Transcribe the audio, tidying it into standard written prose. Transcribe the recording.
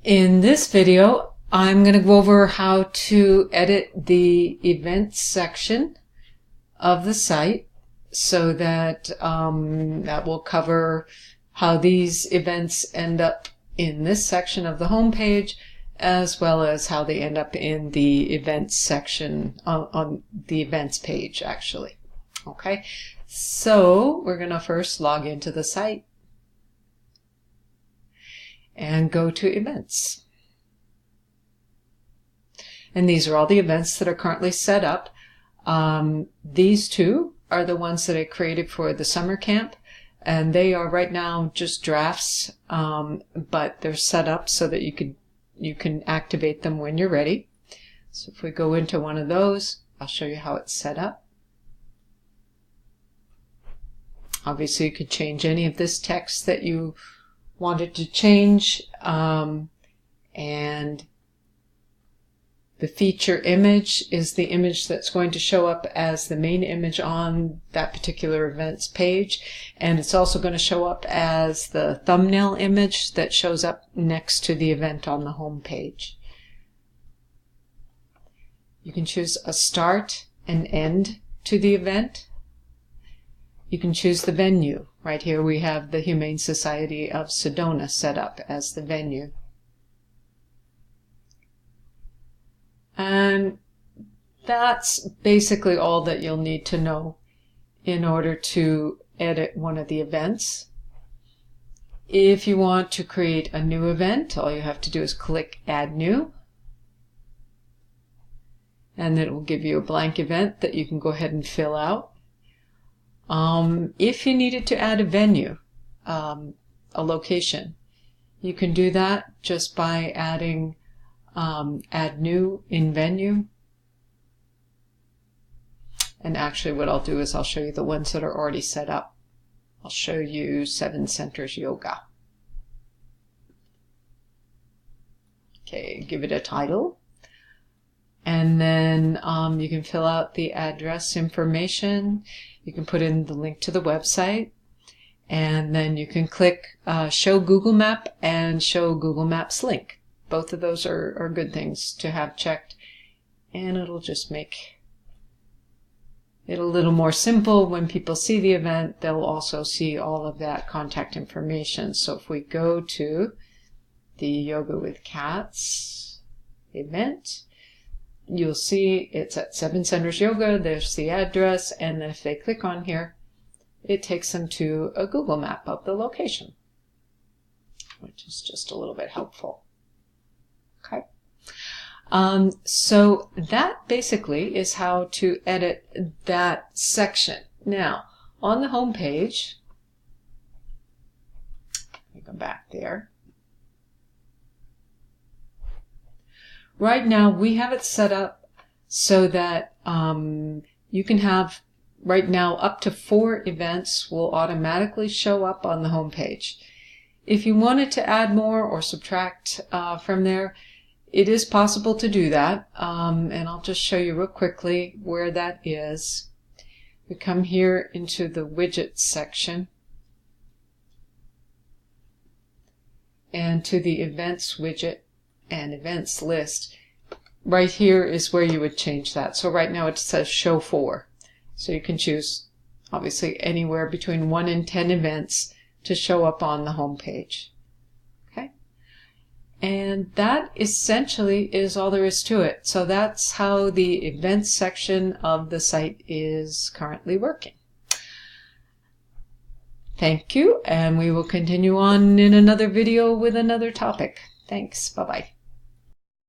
In this video, I'm going to go over how to edit the events section of the site so that that will cover how these events end up in this section of the home page, as well as how they end up in the events section on the events page, actually. Okay, so we're going to first log into the site and go to events. And these are all the events that are currently set up. These two are the ones that I created for the summer camp, and they are right now just drafts, but they're set up so that you can activate them when you're ready. So if we go into one of those, I'll show you how it's set up. Obviously, you could change any of this text that you wanted to change, and the feature image is the image that's going to show up as the main image on that particular events page, and it's also going to show up as the thumbnail image that shows up next to the event on the home page. You can choose a start and end to the event. You can choose the venue. Right here we have the Humane Society of Sedona set up as the venue. And that's basically all that you'll need to know in order to edit one of the events. If you want to create a new event, all you have to do is click Add New. And it will give you a blank event that you can go ahead and fill out. If you needed to add a venue, a location, you can do that just by adding Add New in Venue. And actually what I'll do is I'll show you the ones that are already set up. I'll show you Seven Centers Yoga. Okay, give it a title. And then you can fill out the address information. You can put in the link to the website. And then you can click Show Google Map and Show Google Maps Link. Both of those are good things to have checked. And it'll just make it a little more simple. When people see the event, they'll also see all of that contact information. So if we go to the Yoga with Cats event, you'll see it's at Seven Centers Yoga. There's the address, and then if they click on here, it takes them to a Google map of the location, which is just a little bit helpful. Okay. So that basically is how to edit that section. Now, on the home page, let me go back there. Right now, we have it set up so that you can have, right now, up to 4 events will automatically show up on the home page. If you wanted to add more or subtract from there, it is possible to do that. And I'll just show you real quickly where that is. We come here into the widgets section and to the events widget and events list. Right here is where you would change that. So right now it says show 4. So you can choose obviously anywhere between 1 and 10 events to show up on the home page. Okay? And that essentially is all there is to it. So that's how the events section of the site is currently working. Thank you, and we will continue on in another video with another topic. Thanks. Bye-bye.